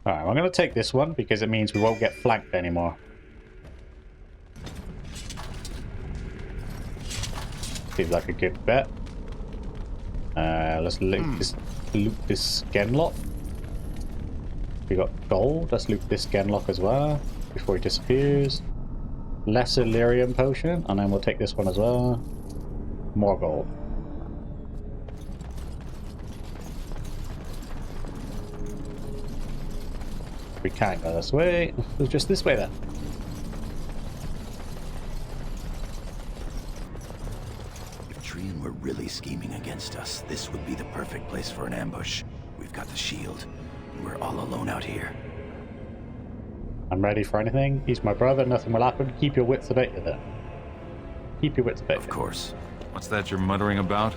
Alright, I'm going to take this one because it means we won't get flanked anymore. Seems like a good bet. Let's loot this Genlock. We got gold. Let's loot this Genlock as well before he disappears. Lesser lyrium potion, and then we'll take this one as well. More gold. We can't go this way. It's just this way then. If Trian were really scheming against us, this would be the perfect place for an ambush. We've got the shield, and we're all alone out here. I'm ready for anything. He's my brother, nothing will happen. Keep your wits about you there. Keep your wits about you. Of course. What's that you're muttering about?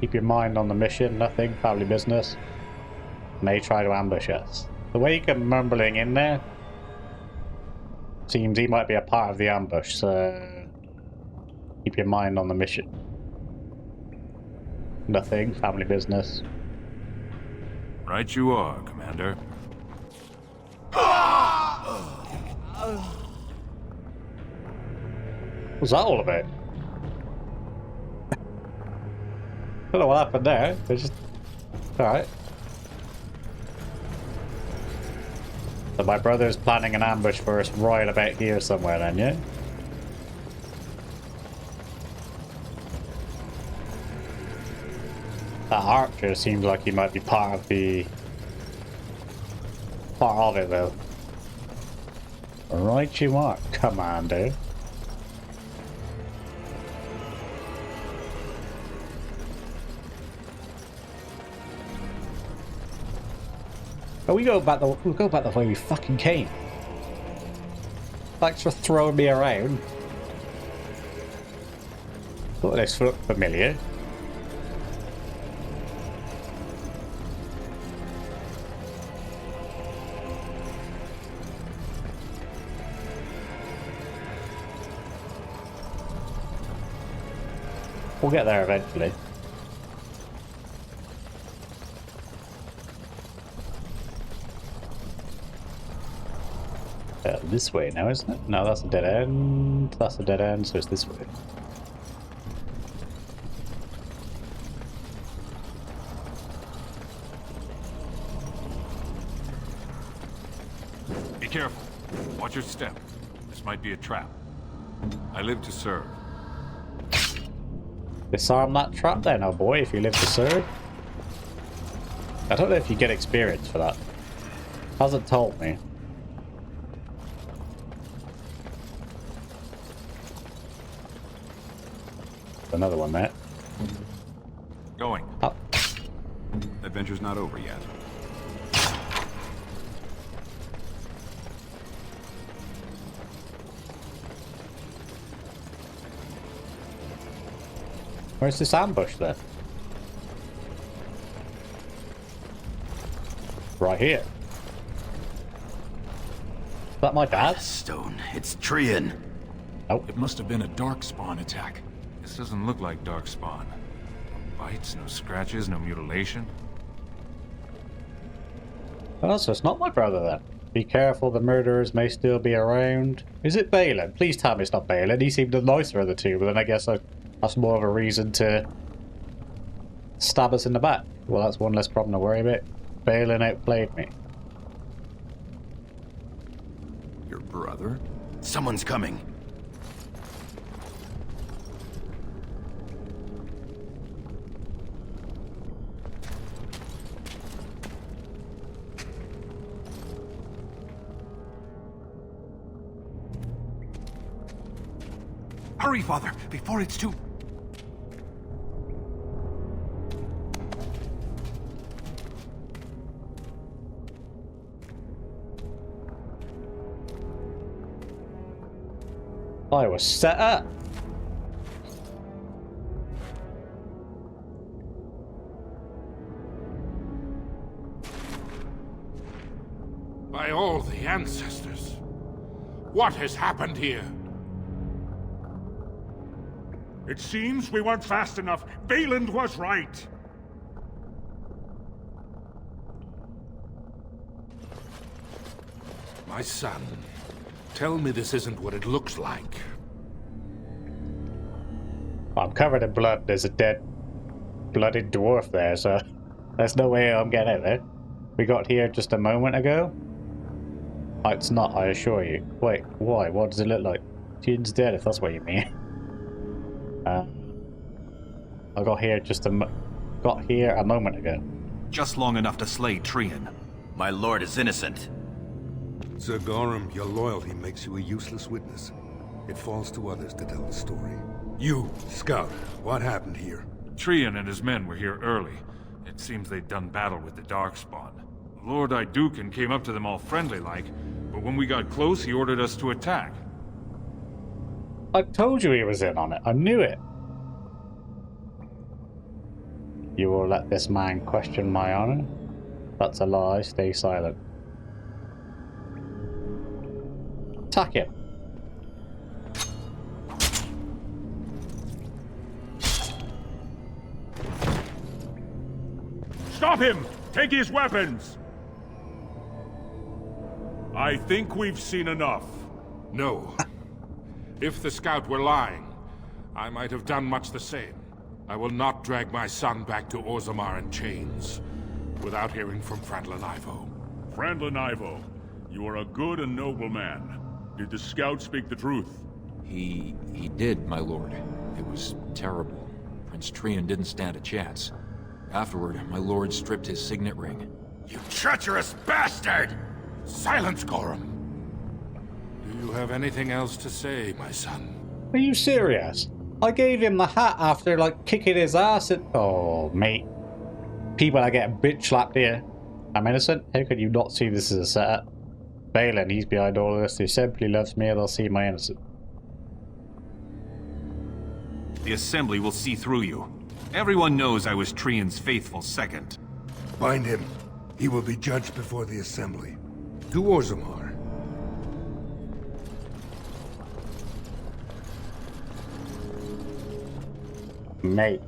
Keep your mind on the mission, nothing, family business. May try to ambush us. The way you come mumbling in there seems he might be a part of the ambush, so keep your mind on the mission. Nothing, family business. Right you are, Commander. What's that all about? I don't know what happened there. It's just... Alright. So my brother's planning an ambush for us right about here somewhere then, yeah? That archer seems like he might be part of the... part of it though. Right you are, Commander. But we'll go back the way we fucking came. Thanks for throwing me around. Thought this looked familiar. We'll get there eventually. This way now, isn't it? No, that's a dead end. That's a dead end, so it's this way. Be careful. Watch your step. This might be a trap. I live to serve. Disarm that trap then, oh boy, if you live to serve. I don't know if you get experience for that. Hasn't told me. Another one, Matt. Going. Up. Adventure's not over yet. Where's this ambush then? Right here. Is that my dad? Stone, it's Trian. Oh. It must have been a darkspawn attack. This doesn't look like darkspawn. No bites, no scratches, no mutilation. Oh, so it's not my brother then. Be careful, the murderers may still be around. Is it Balin? Please tell me it's not Balin. He seemed the nicer of the two, but then I guess that's more of a reason to stab us in the back. Well, that's one less problem to worry about. Balin outplayed me. Your brother? Someone's coming. Hurry, Father, before it's too... I was set up. By all the ancestors, what has happened here? It seems we weren't fast enough. Veilguard was right. My son, tell me this isn't what it looks like. I'm covered in blood. There's a dead, blooded dwarf there, so there's no way I'm getting out there. We got here just a moment ago. Oh, it's not, I assure you. Wait, why? What does it look like? Jin's dead, if that's what you mean. I got here a moment ago. Just long enough to slay Trian. My lord is innocent. Sir Gorham, your loyalty makes you a useless witness. It falls to others to tell the story. You, Scout, what happened here? Trian and his men were here early. It seems they'd done battle with the darkspawn. Lord Iduken came up to them all friendly-like, but when we got close, he ordered us to attack. I told you he was in on it. I knew it. You will let this man question my honor? That's a lie. Stay silent. Attack him. Stop him! Take his weapons! I think we've seen enough. No. If the scout were lying, I might have done much the same. I will not drag my son back to Orzammar in chains without hearing from Frandlin Ivo. Frandlin Ivo, you are a good and noble man. Did the scout speak the truth? He did, my lord. It was terrible. Prince Trian didn't stand a chance. Afterward, my lord stripped his signet ring. You treacherous bastard! Silence, Gorham! Do you have anything else to say, my son? Are you serious? I gave him the hat after, like, kicking his ass at... Oh, mate. People are getting bitch slapped here. I'm innocent? How could you not see this as a setup? Balin, he's behind all of this. He simply loves me, they'll see my innocence. The Assembly will see through you. Everyone knows I was Trian's faithful second. Bind him. He will be judged before the Assembly. To Orzammar. Mate,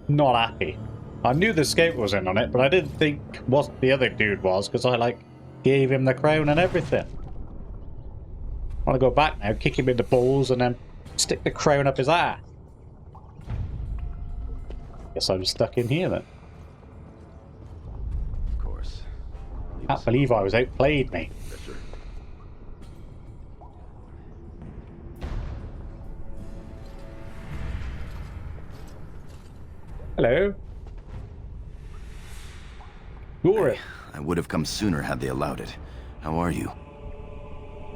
not happy. I knew the scout was in on it, but I didn't think what the other dude was, because I, like, gave him the crown and everything. I want to go back now, kick him in the balls, and then stick the crown up his ass. Guess I'm stuck in here then. Of course. Can't believe I was outplayed, mate. Yes, sir. Hello. You're it. I would have come sooner had they allowed it. How are you?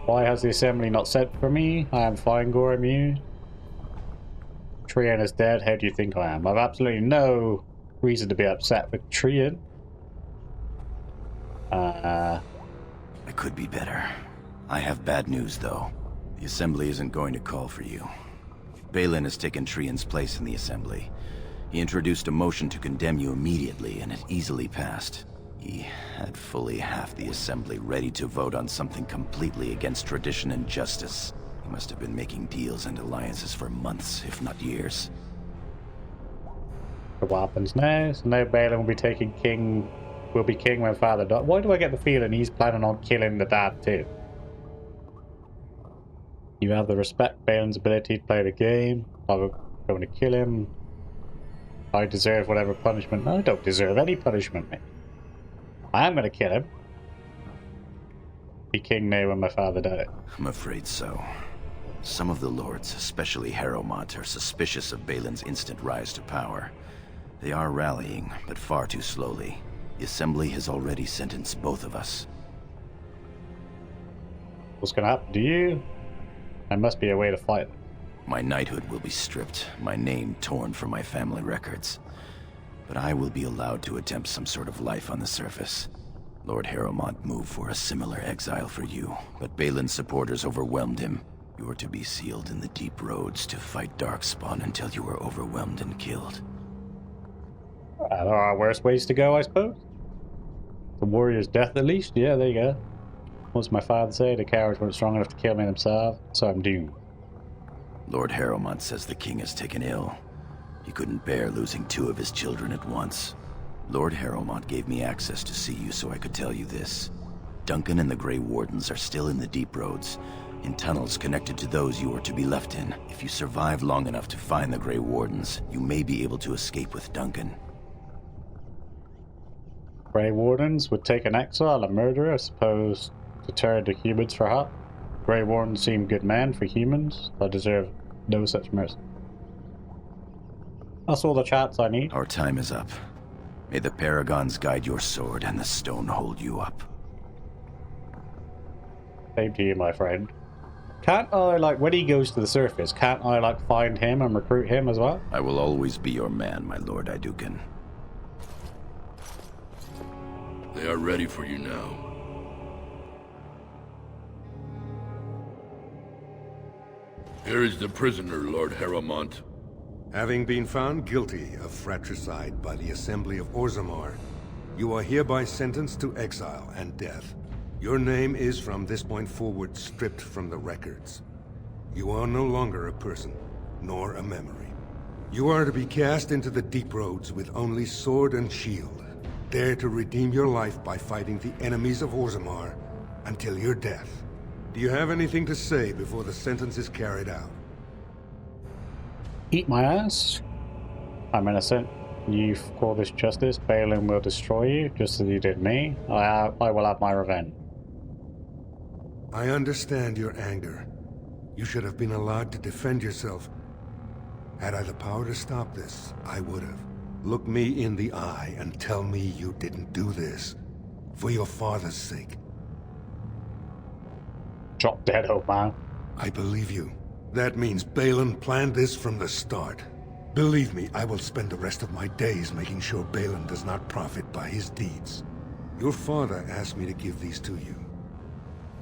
Why has the Assembly not sent for me? I am fine, Gorham, you? Trian is dead. How do you think I am? I've absolutely no reason to be upset with Trian. I could be better. I have bad news, though. The Assembly isn't going to call for you. Balin has taken Trian's place in the Assembly. He introduced a motion to condemn you immediately, and it easily passed. He had fully half the Assembly ready to vote on something completely against tradition and justice. He must have been making deals and alliances for months, if not years. What happens now? So now Balin will be king when father dies. Why do I get the feeling he's planning on killing the dad too? You have the respect Balin's ability to play the game. I'm going to kill him. I deserve whatever punishment. No, I don't deserve any punishment, mate. I am going to kill him. Be king now when my father died. I'm afraid so. Some of the lords, especially Harrowmont, are suspicious of Balin's instant rise to power. They are rallying, but far too slowly. The Assembly has already sentenced both of us. What's going to happen to you? There must be a way to fight. My knighthood will be stripped, my name torn from my family records. But I will be allowed to attempt some sort of life on the surface. Lord Harrowmont moved for a similar exile for you, but Balin's supporters overwhelmed him. You are to be sealed in the deep roads to fight darkspawn until you are overwhelmed and killed. There are worse ways to go, I suppose. The warrior's death, at least. Yeah, there you go. What does my father say? The cowards weren't strong enough to kill me themselves, so I'm doomed. Lord Harrowmont says the king is taken ill. He couldn't bear losing 2 of his children at once. Lord Harrowmont gave me access to see you so I could tell you this. Duncan and the Grey Wardens are still in the deep roads, in tunnels connected to those you are to be left in. If you survive long enough to find the Grey Wardens, you may be able to escape with Duncan. Grey Wardens would take an exile, a murderer, I suppose, to turn to humans for help. Grey Wardens seem good men for humans. I deserve no such mercy. That's all the chats I need. Our time is up. May the Paragons guide your sword and the stone hold you up. Same to you, my friend. Can't I, like, when he goes to the surface, can't I, like, find him and recruit him as well? I will always be your man, my Lord Iduken. They are ready for you now. Here is the prisoner, Lord Harrowmont. Having been found guilty of fratricide by the Assembly of Orzammar, you are hereby sentenced to exile and death. Your name is from this point forward stripped from the records. You are no longer a person, nor a memory. You are to be cast into the deep roads with only sword and shield. Dare to redeem your life by fighting the enemies of Orzammar until your death. Do you have anything to say before the sentence is carried out? Eat my ass. I'm innocent. You call this justice. Balin will destroy you, just as you did me. I will have my revenge. I understand your anger. You should have been allowed to defend yourself. Had I the power to stop this, I would have. Look me in the eye and tell me you didn't do this. For your father's sake. Drop dead, old man. I believe you. That means Balin planned this from the start. Believe me, I will spend the rest of my days making sure Balin does not profit by his deeds. Your father asked me to give these to you.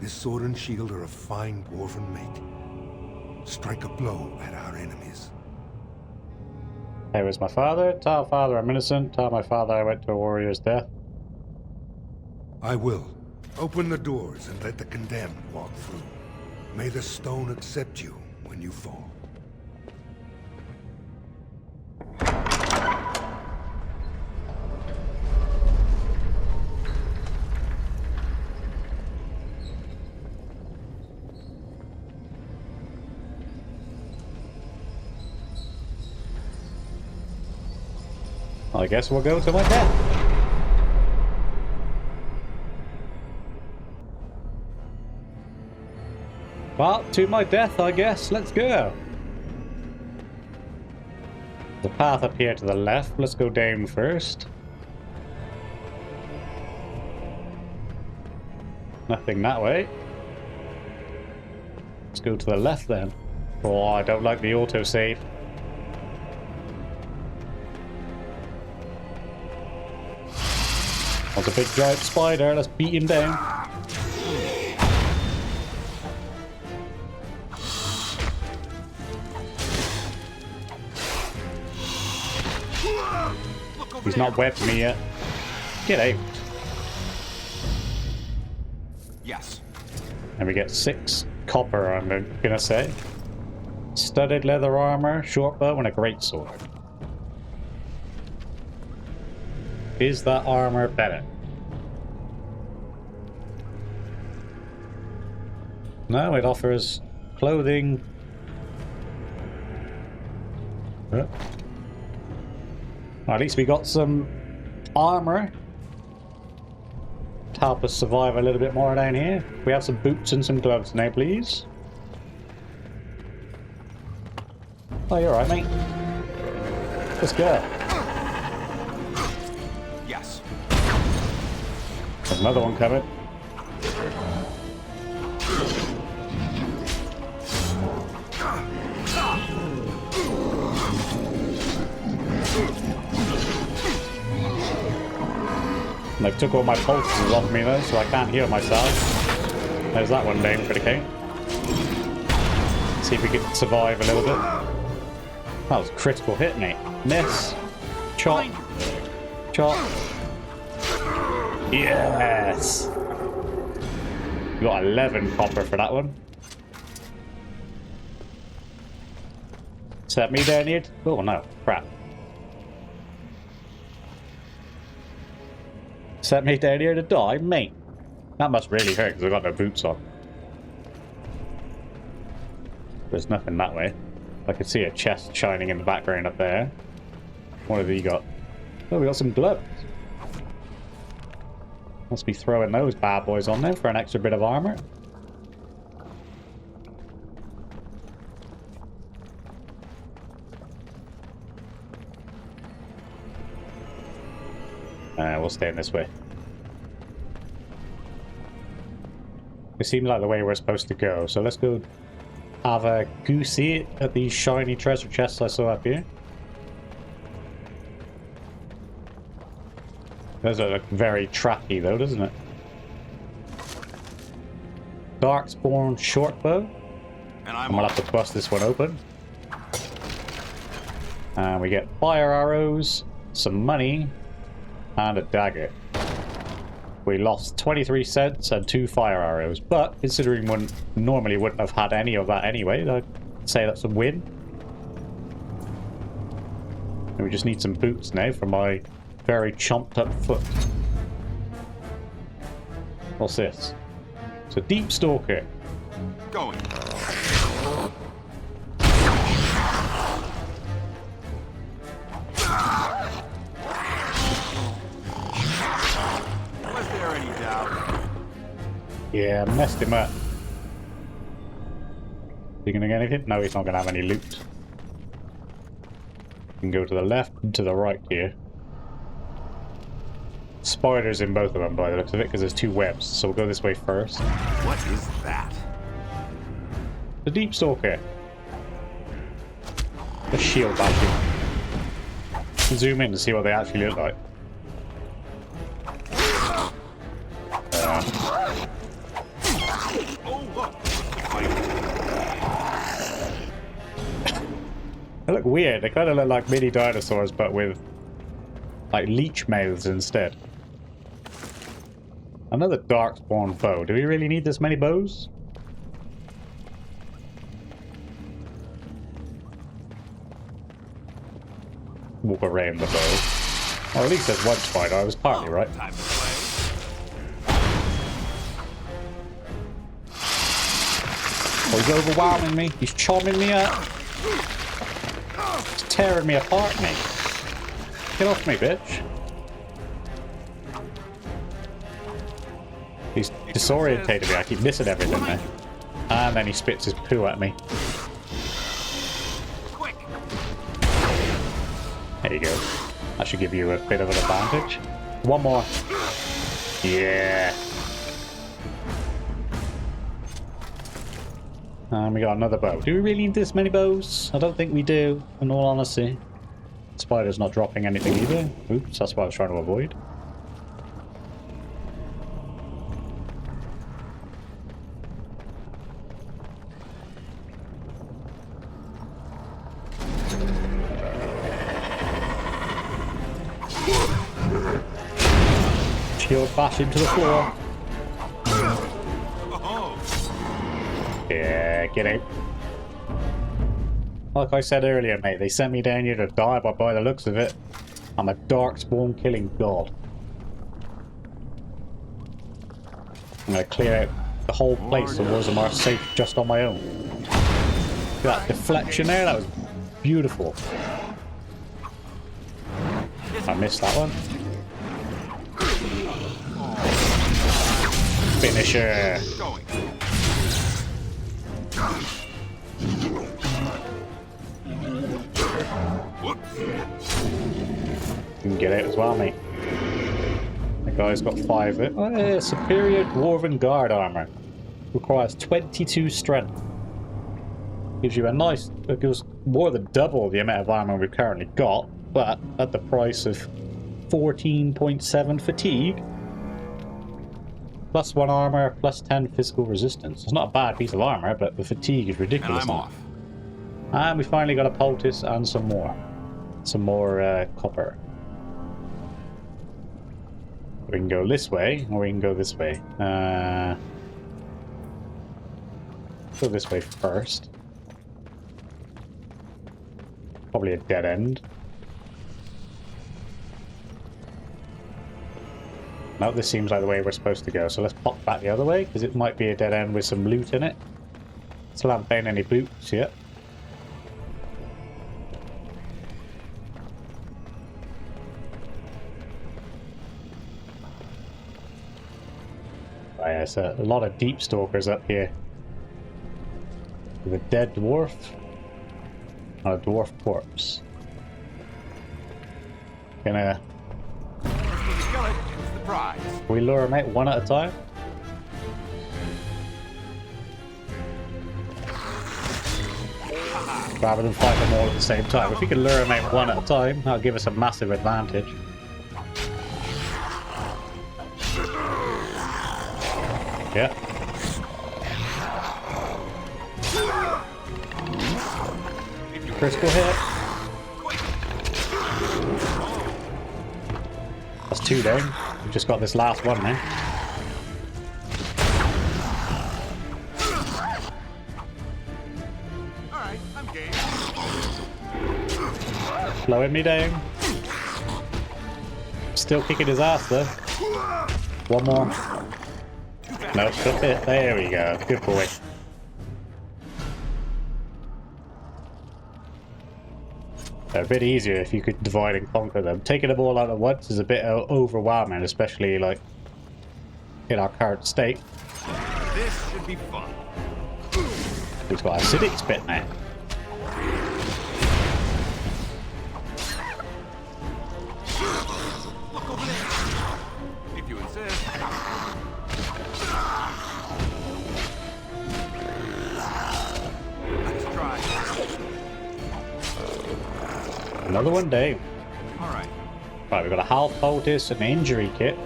This sword and shield are of fine dwarven make. Strike a blow at our enemies. Hey, was my father? Tell father I'm innocent. Tell my father I went to a warrior's death. I will. Open the doors and let the condemned walk through. May the stone accept you when you fall. I guess we'll go to my death. Well, to my death, I guess. Let's go. The path up here to the left. Let's go down first. Nothing that way. Let's go to the left then. Oh, I don't like the autosave. There's a big giant spider. Let's beat him down. He's not webbed me yet. Get out. Yes. And we get 6 copper, I'm gonna say. Studded leather armor, short bow, and a greatsword. Is that armor better? No, it offers clothing. Well, at least we got some armor to help us survive a little bit more down here. We have some boots and some gloves now, please. Oh, you're alright, mate. Let's go. Yes. There's another one coming. They took all my pulses off me though, so I can't heal myself. There's that one down for the count. See if we can survive a little bit. That was a critical hit, mate. Miss. Chop. Chop. Yes! We got 11 copper for that one. Set me down here. Oh no, crap. Set me down here to die, mate. That must really hurt because I've got no boots on. There's nothing that way. I could see a chest shining in the background up there. What have you got? Oh, we got some gloves. Must be throwing those bad boys on there for an extra bit of armor. We'll stay in this way. It seems like the way we're supposed to go, so let's go have a goosey at these shiny treasure chests I saw up here. Those look very trappy though, doesn't it? Darkspawn short bow. And I'm gonna have to bust this one open. And we get fire arrows, some money, and a dagger. We lost 23 cents and 2 fire arrows, but considering one normally wouldn't have had any of that anyway, I'd say that's a win. And we just need some boots now for my very chomped up foot. What's this? It's a deep stalker. Going. Was there any doubt? Yeah, messed him up. Is he gonna get anything? No, he's not gonna have any loot. You can go to the left and to the right here. Spiders in both of them by the looks of it, because there's 2 webs. So we'll go this way first. What is that? The Deep Stalker. The shield bashing. Zoom in to see what they actually look like. They look weird. They kind of look like mini dinosaurs, but with like leech mouths instead. Another darkspawn bow. Do we really need this many bows? Walk around the bow. Oh, at least there's one spider. I was partly right. Time to play. Oh, he's overwhelming me. He's chomming me up. He's tearing me apart, mate. Get off me, bitch. He's disorientated me. I keep missing everything there. And then he spits his poo at me. Quick. There you go. That should give you a bit of an advantage. One more. Yeah. And we got another bow. Do we really need this many bows? I don't think we do, in all honesty. Spider's not dropping anything either. Oops, that's what I was trying to avoid. Shield bash into the floor. Yeah, get out. Like I said earlier, mate, they sent me down here to die, but by the looks of it, I'm a darkspawn killing god. I'm gonna clear out the whole place so Orzammar safe just on my own. Look at that deflection there, that was beautiful. I missed that one. Finisher. You can get out as well, mate. The guy's got 5 of it. Oh, yeah, superior dwarven guard armor. Requires 22 strength. Gives you a nice... It gives more than double the amount of armor we've currently got, but at the price of 14.7 fatigue. Plus 1 armor, plus 10 physical resistance. It's not a bad piece of armor, but the fatigue is ridiculous. And I'm off. And we finally got a poultice and some more. Some more copper. We can go this way, or we can go this way. Go this way first. Probably a dead end. No, this seems like the way we're supposed to go. So let's pop back the other way, because it might be a dead end with some loot in it. Still haven't found any boots yet. Oh, yeah, so a lot of deep stalkers up here. With a dead dwarf and a dwarf corpse. Gonna... We lure them out one at a time? Rather than fight them all at the same time. If we can lure them out one at a time, that'll give us a massive advantage. Yeah. Critical hit. That's 2 down. We've just got this last one now. Alright, I'm game. Slowing me down. Still kicking his ass though. One more. No, took it. There we go. Good boy. They're a bit easier if you could divide and conquer them. Taking them all out at once is a bit overwhelming, especially like in our current state. This should be fun. He's got acidic spit now. Look over there. If you insist. Let's try. Another one down. Alright. Right, we've got a health poultice, an injury kit,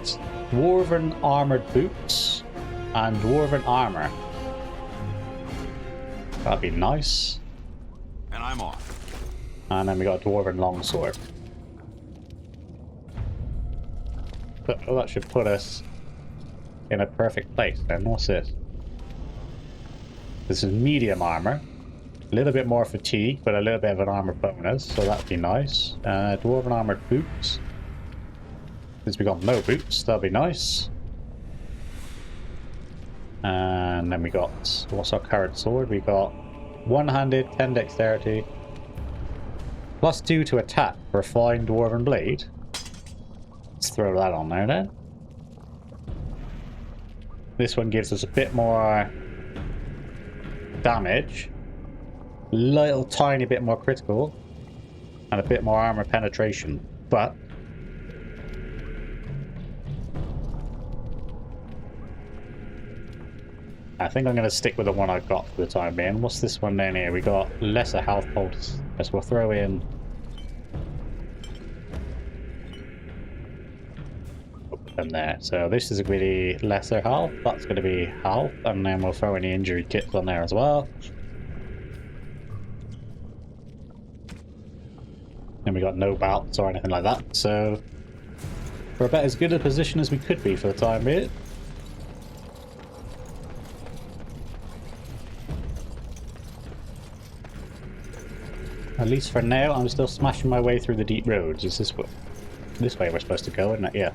dwarven armored boots, and dwarven armor. That'd be nice. And I'm off. And then we got a dwarven longsword. But, well, that should put us in a perfect place then. What's this? This is medium armor. A little bit more fatigue, but a little bit of an armor bonus, so that'd be nice. Dwarven armored boots. Since we got no boots, that'd be nice. And then we got, what's our current sword? We got one-handed, 10 dexterity, +2 to attack for a fine dwarven blade. Let's throw that on there then. This one gives us a bit more damage. Little tiny bit more critical and a bit more armor penetration, but I think I'm going to stick with the one I got for the time being. What's this one down here? We got lesser health poultice. Yes, we'll throw in them there. So this is going to be lesser health. That's going to be health, and then we'll throw in the injury kits on there as well. And we got no belts or anything like that, so we're about as good a position as we could be for the time being. At least for now, I'm still smashing my way through the deep roads. Is this way we're supposed to go, isn't it? Yeah.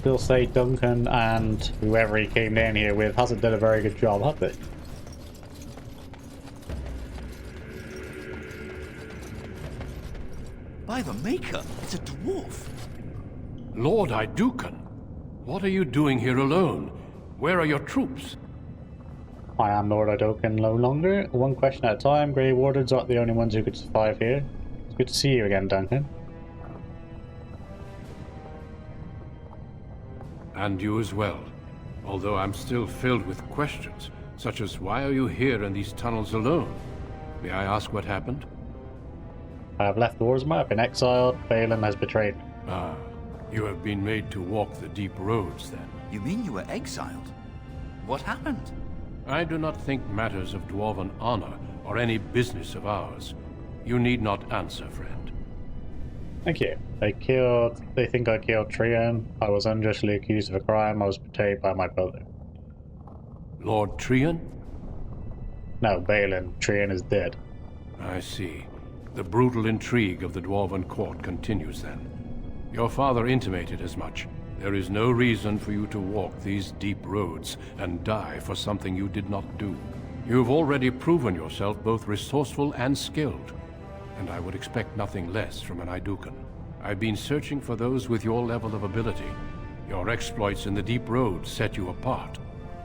Still say Duncan and whoever he came down here with hasn't done a very good job, have they? By the Maker, it's a dwarf. Lord Idukan, what are you doing here alone? Where are your troops? I am Lord Idoken no longer. One question at a time. Greywardens aren't the only ones who could survive here. It's good to see you again, Duncan. And you as well. Although I'm still filled with questions, such as why are you here in these tunnels alone? May I ask what happened? I have left Orzammar, I've been exiled, Balin has betrayed me. Ah, you have been made to walk the deep roads then. You mean you were exiled? What happened? I do not think matters of dwarven honor are any business of ours. You need not answer, friend. Thank you. They think I killed Trian. I was unjustly accused of a crime. I was betrayed by my brother. Lord Trian? No, Balin. Trian is dead. I see. The brutal intrigue of the Dwarven court continues then. Your father intimated as much. There is no reason for you to walk these deep roads and die for something you did not do. You've already proven yourself both resourceful and skilled, and I would expect nothing less from an Idukan. I've been searching for those with your level of ability. Your exploits in the deep roads set you apart.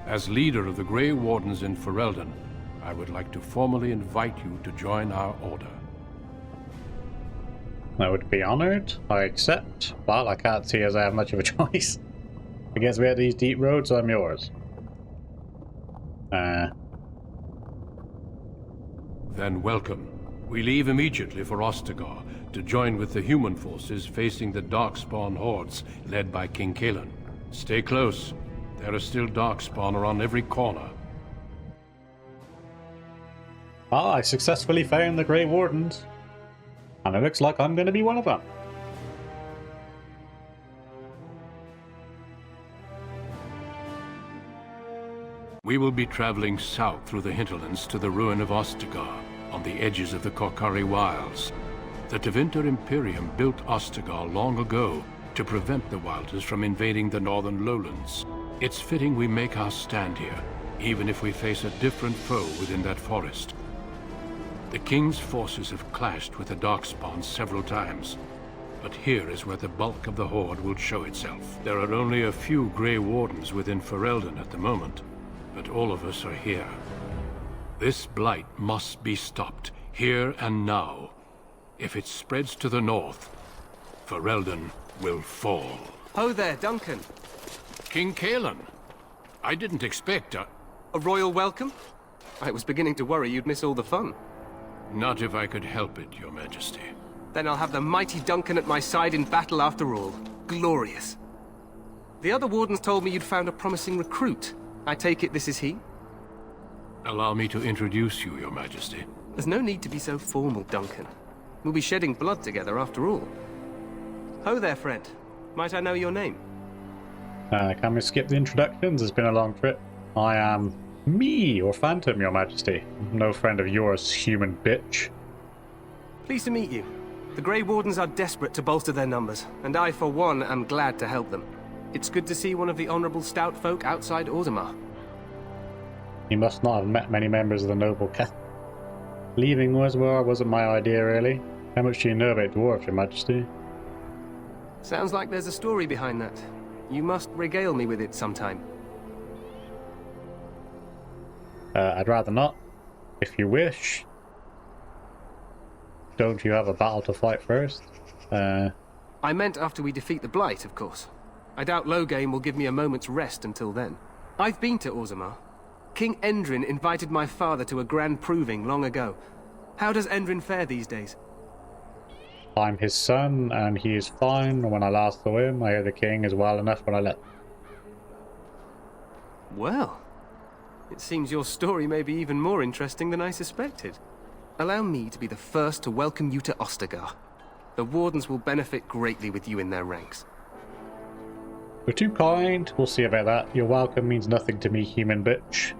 As leader of the Grey Wardens in Ferelden, I would like to formally invite you to join our order. I would be honored. I accept, but I can't see as I have much of a choice. I guess we have these deep roads, so I'm yours. Then welcome. We leave immediately for Ostagar to join with the human forces facing the darkspawn hordes led by King Kaelan. Stay close. There are still darkspawn around every corner. Ah, I successfully found the Grey Wardens. And it looks like I'm going to be one of them. We will be traveling south through the hinterlands to the ruin of Ostagar, on the edges of the Korcari Wilds. The Tevinter Imperium built Ostagar long ago to prevent the Wilders from invading the northern lowlands. It's fitting we make our stand here, even if we face a different foe within that forest. The King's forces have clashed with the Darkspawn several times, but here is where the bulk of the Horde will show itself. There are only a few Grey Wardens within Ferelden at the moment, but all of us are here. This blight must be stopped, here and now. If it spreads to the north, Ferelden will fall. Ho there, Duncan. King Kaelan. I didn't expect a royal welcome? I was beginning to worry you'd miss all the fun. Not if I could help it, Your Majesty. Then I'll have the mighty Duncan at my side in battle after all. Glorious. The other wardens told me you'd found a promising recruit. I take it this is he? Allow me to introduce you, Your Majesty. There's no need to be so formal, Duncan. We'll be shedding blood together after all. Ho there, friend. Might I know your name? Can we skip the introductions? It's been a long trip. I am me, or Phantom, Your Majesty. No friend of yours, human bitch. Pleased to meet you. The Grey Wardens are desperate to bolster their numbers, and I, for one, am glad to help them. It's good to see one of the honorable stout folk outside Orzammar. You must not have met many members of the noble caste. Leaving Orzammar wasn't my idea, really. How much do you know about dwarves, Your Majesty? Sounds like there's a story behind that. You must regale me with it sometime. I'd rather not. If you wish. Don't you have a battle to fight first? I meant after we defeat the Blight, of course. I doubt Loghain will give me a moment's rest until then. I've been to Orzammar. King Endrin invited my father to a grand proving long ago. How does Endrin fare these days? I'm his son, and he is fine. When I last saw him, I hear the king is well enough when I left. Well, it seems your story may be even more interesting than I suspected. Allow me to be the first to welcome you to Ostagar. The Wardens will benefit greatly with you in their ranks. You're too kind. We'll see about that. Your welcome means nothing to me, human bitch.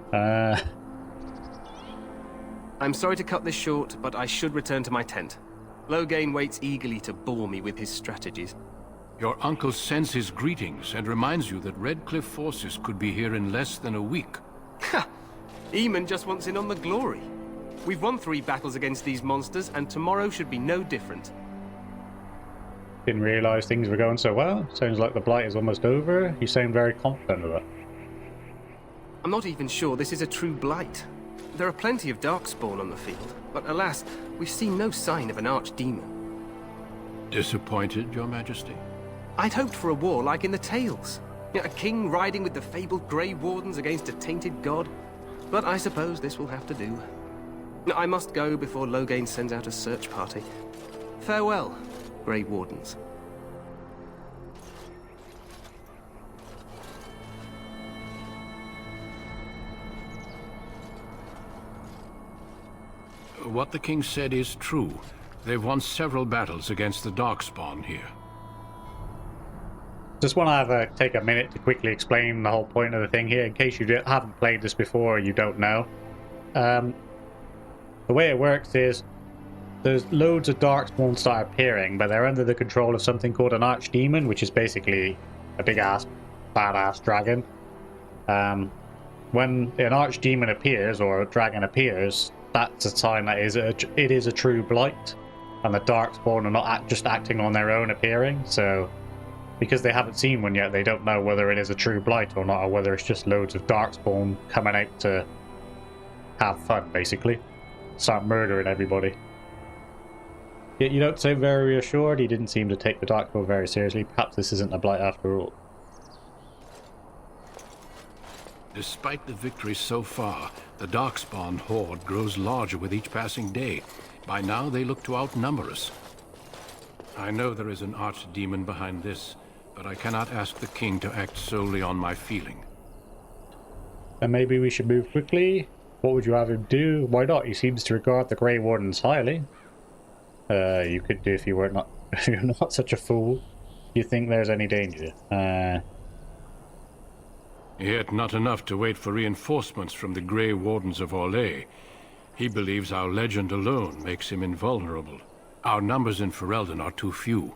I'm sorry to cut this short, but I should return to my tent. Loghain waits eagerly to bore me with his strategies. Your uncle sends his greetings and reminds you that Redcliffe forces could be here in less than a week. Ha! Eamon just wants in on the glory. We've won 3 battles against these monsters, and tomorrow should be no different. Didn't realise things were going so well. Sounds like the blight is almost over. You sound very confident of it. I'm not even sure this is a true blight. There are plenty of darkspawn on the field, but alas, we've seen no sign of an archdemon. Disappointed, Your Majesty? I'd hoped for a war like in the tales. A king riding with the fabled Grey Wardens against a tainted god. But I suppose this will have to do. I must go before Loghain sends out a search party. Farewell, Grey Wardens. What the king said is true. They've won several battles against the Darkspawn here. Just want to take a minute to quickly explain the whole point of the thing here, in case you haven't played this before or you don't know. The way it works is, there's loads of darkspawn start appearing, but they're under the control of something called an archdemon, which is basically a big ass, badass dragon. When an archdemon appears or a dragon appears, that's a sign that it is a true blight, and the darkspawn are not just acting on their own appearing. So, because they haven't seen one yet, they don't know whether it is a true blight or not, or whether it's just loads of darkspawn coming out to have fun, basically. Start murdering everybody. Yet you don't seem very reassured. He didn't seem to take the darkspawn very seriously. Perhaps this isn't a blight after all. Despite the victories so far, the darkspawn horde grows larger with each passing day. By now, they look to outnumber us. I know there is an archdemon behind this, but I cannot ask the king to act solely on my feeling. Then maybe we should move quickly. What would you have him do? Why not? He seems to regard the greywardens highly. You could do if you were not if you're not such a fool. You think there's any danger? Yet not enough to wait for reinforcements from the greywardens of Orlais. He believes our legend alone makes him invulnerable. Our numbers in Ferelden are too few.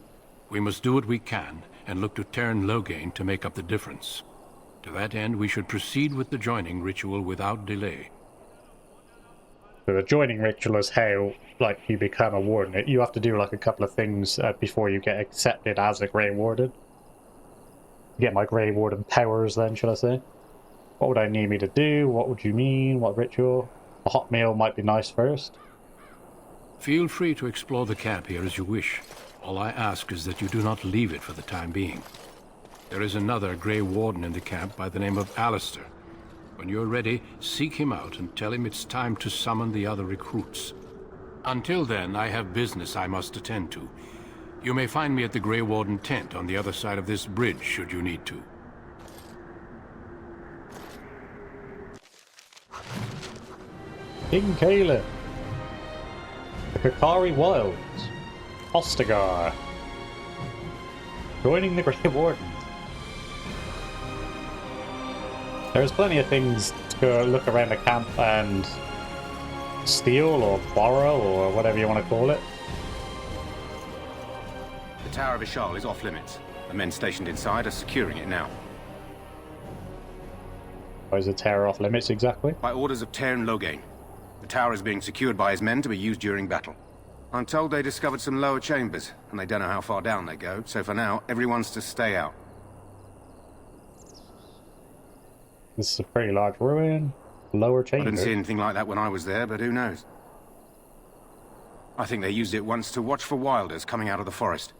We must do what we can and look to Teyrn Loghain to make up the difference. To that end, we should proceed with the joining ritual without delay. So the joining ritual is how, like, you become a warden. You have to do, like, a couple of things before you get accepted as a Grey Warden. Get my Grey Warden powers, then, should I say. What would I need me to do? What would you mean? What ritual? A hot meal might be nice first. Feel free to explore the camp here as you wish. All I ask is that you do not leave it for the time being. There is another Grey Warden in the camp by the name of Alistair. When you're ready, seek him out and tell him it's time to summon the other recruits. Until then, I have business I must attend to. You may find me at the Grey Warden tent on the other side of this bridge, should you need to. King Caleb. The Kokari Wilds. Ostagar. Joining the Grey Warden. There's plenty of things to go look around the camp and steal or borrow or whatever you want to call it. The Tower of Ishal is off limits. The men stationed inside are securing it now. Why is the tower off limits exactly? By orders of Teyrn Loghain. The tower is being secured by his men to be used during battle. I'm told they discovered some lower chambers, and they don't know how far down they go, so for now, everyone's to stay out. This is a pretty large ruin. Lower chamber. I didn't see anything like that when I was there, but who knows? I think they used it once to watch for wilders coming out of the forest.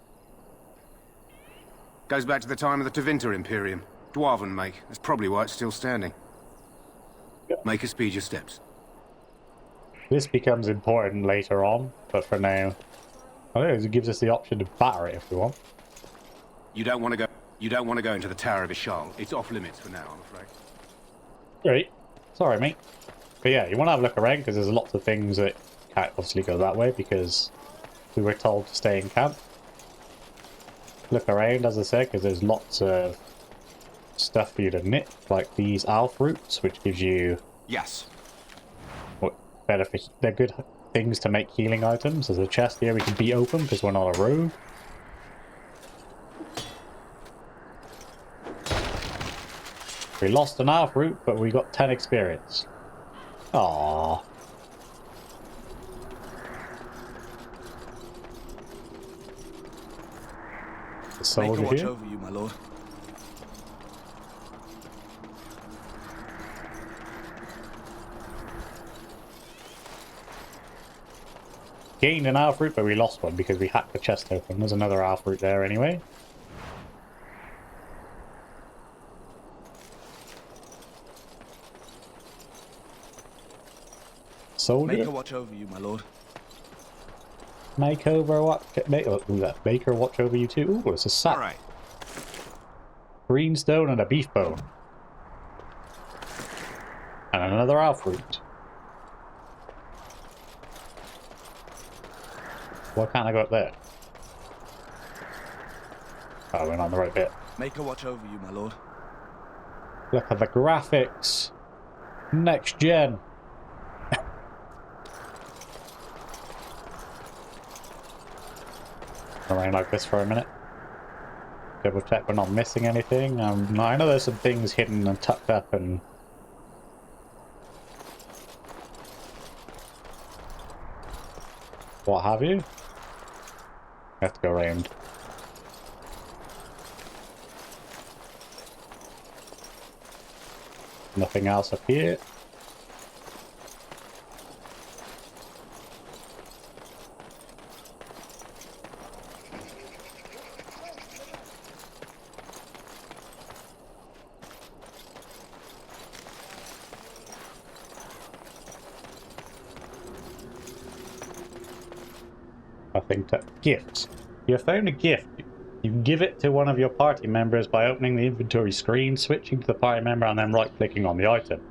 Goes back to the time of the Tevinter Imperium. Dwarven make. That's probably why it's still standing. Yep. Make us speed your steps. This becomes important later on, but for now, I don't know, it gives us the option to batter it if we want. You don't want to go. You don't want to go into the Tower of Ishal. It's off limits for now, I'm afraid. Great. Sorry, mate. But yeah, you want to have a look around because there's lots of things that can't obviously go that way because we were told to stay in camp. Look around, as I said, because there's lots of stuff for you to knit, like these alf roots, which gives you they're good things to make healing items. There's a chest here we can beat open because we're not a rogue. We lost an alf root, but we got 10 experience. Aww. The soldier watch here. over you, my lord. Gained an alf root, but we lost one because we hacked the chest open. There's another alf root there anyway. Soldier. Make her watch over you, my lord. Make her watch over you too. Ooh, it's a sack. Alright. Greenstone and a beef bone. And another alf root. Why can't I go up there? Oh, we're not on the right bit. Make her watch over you, my lord. Look at the graphics. Next gen. around like this for a minute. Double check we're not missing anything. I know there's some things hidden and tucked up and what have you. I have to go around. Nothing else up here. Nothing to gifts. You have found a gift. You can give it to one of your party members by opening the inventory screen, switching to the party member, and then right-clicking on the item,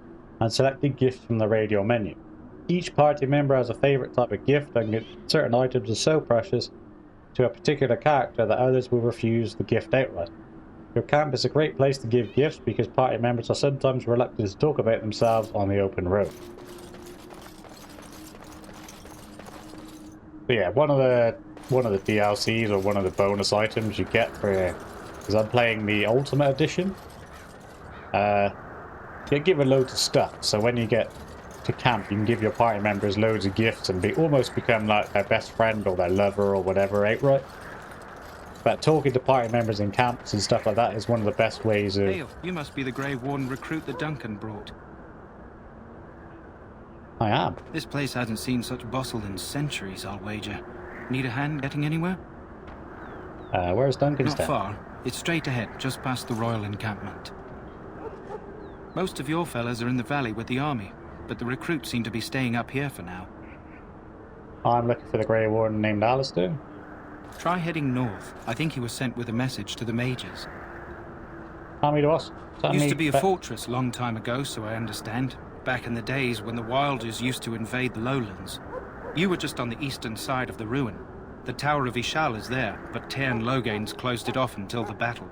and selecting gift from the radio menu. Each party member has a favourite type of gift, and certain items are so precious to a particular character that others will refuse the gift outright. Your camp is a great place to give gifts because party members are sometimes reluctant to talk about themselves on the open road. So yeah, one of the DLCs or one of the bonus items you get for, because I'm playing the Ultimate Edition, you give it loads of stuff. So when you get to camp, you can give your party members loads of gifts and almost become like their best friend or their lover or whatever outright. But talking to party members in camps and stuff like that is one of the best ways of... Hey, you must be the Grey Warden recruit that Duncan brought. I am. This place hasn't seen such bustle in centuries, I'll wager. Need a hand getting anywhere? Where's Duncan's Not far. It's straight ahead, just past the royal encampment. Most of your fellas are in the valley with the army, but the recruits seem to be staying up here for now. I'm looking for the Grey Warden named Alistair. Try heading north. I think he was sent with a message to the mages. Tell me to us. Used to be a fortress long time ago, so I understand. Back in the days when the Wilders used to invade the lowlands. You were just on the eastern side of the ruin. The Tower of Ishal is there, but Tairn Logain's closed it off until the battle.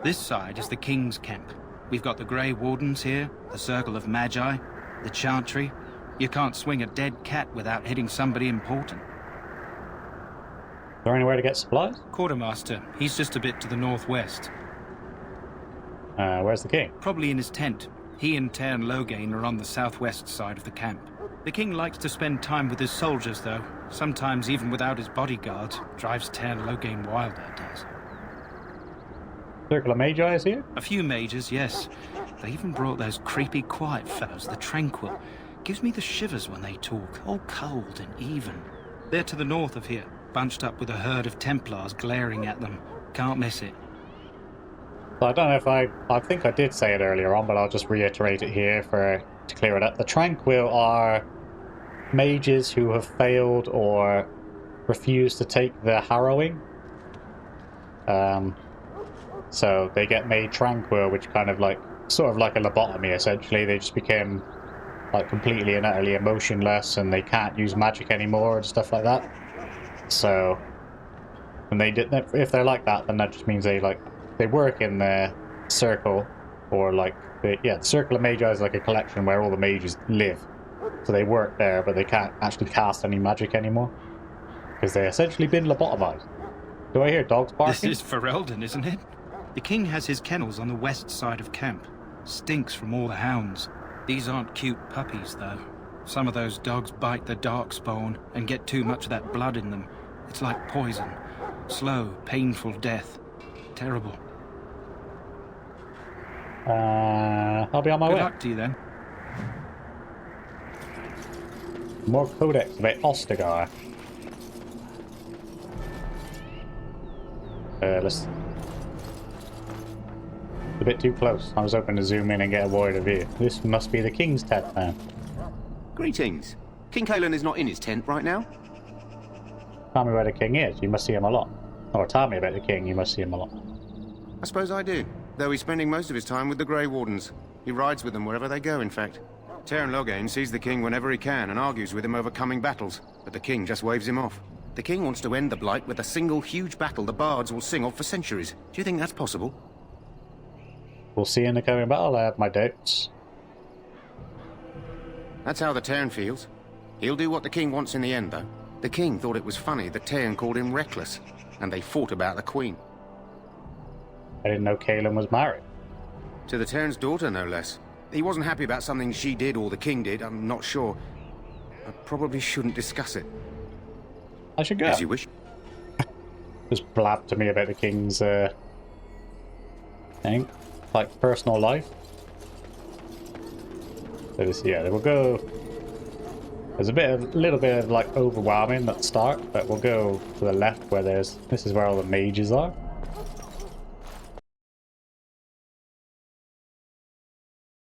This side is the King's camp. We've got the Grey Wardens here, the Circle of Magi, the Chantry. You can't swing a dead cat without hitting somebody important. Is there anywhere to get supplies? Quartermaster, he's just a bit to the northwest. Where's the king? Probably in his tent. He and Tairn Logain are on the southwest side of the camp. The king likes to spend time with his soldiers, though. Sometimes even without his bodyguards. Drives Tairn Logain wild, that does. Circle of Magi is here? A few mages, yes. They even brought those creepy quiet fellows, the Tranquil. Gives me the shivers when they talk, all cold and even. They're to the north of here, bunched up with a herd of Templars glaring at them. Can't miss it. I don't know if I think I did say it earlier on, but I'll just reiterate it here to clear it up. The Tranquil are mages who have failed or refused to take the harrowing. So they get made Tranquil, which sort of like a lobotomy essentially. They just became like completely and utterly emotionless, and they can't use magic anymore and stuff like that. So when if they're like that, then that just means they work in the circle, or the Circle of Magi is like a collection where all the mages live. So they work there, but they can't actually cast any magic anymore because they essentially been lobotomized. Do I hear dogs barking? This is Ferelden, isn't it? The king has his kennels on the west side of camp. Stinks from all the hounds. These aren't cute puppies, though. Some of those dogs bite the darkspawn and get too much of that blood in them. It's like poison. Slow, painful death. Terrible. I'll be on my way. Good luck to you, then. More codex about Ostagar. Let's... A bit too close. I was hoping to zoom in and get a wider view. This must be the king's tent now. Greetings. King Kalen is not in his tent right now. Tell me where the king is. You must see him a lot. Or tell me about the king. You must see him a lot. I suppose I do. Though he's spending most of his time with the Grey Wardens. He rides with them wherever they go, in fact. Tairn Logain sees the king whenever he can and argues with him over coming battles, but the king just waves him off. The king wants to end the Blight with a single huge battle the bards will sing of for centuries. Do you think that's possible? We'll see in the coming battle. I have my doubts. That's how the Tairn feels. He'll do what the king wants in the end, though. The king thought it was funny that Tairn called him reckless. and they fought about the queen. I didn't know Kaelin was married. To the Terran's daughter, no less. He wasn't happy about something she did or the king did, I'm not sure. I probably shouldn't discuss it. I should go. As you wish. Just blab to me about the king's thing, like personal life. So this, yeah, we'll go. There's a little bit of like overwhelming at the start, but we'll go to the left where this is where all the mages are.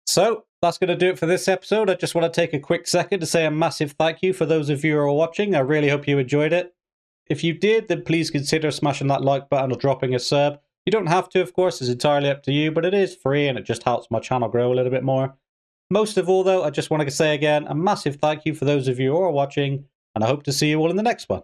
So that's going to do it for this episode. I just want to take a quick second to say a massive thank you for those of you who are watching. I really hope you enjoyed it. If you did, then please consider smashing that like button or dropping a sub. You don't have to, of course, it's entirely up to you, but it is free and it just helps my channel grow a little bit more. Most of all, though, I just want to say again, a massive thank you for those of you who are watching, and I hope to see you all in the next one.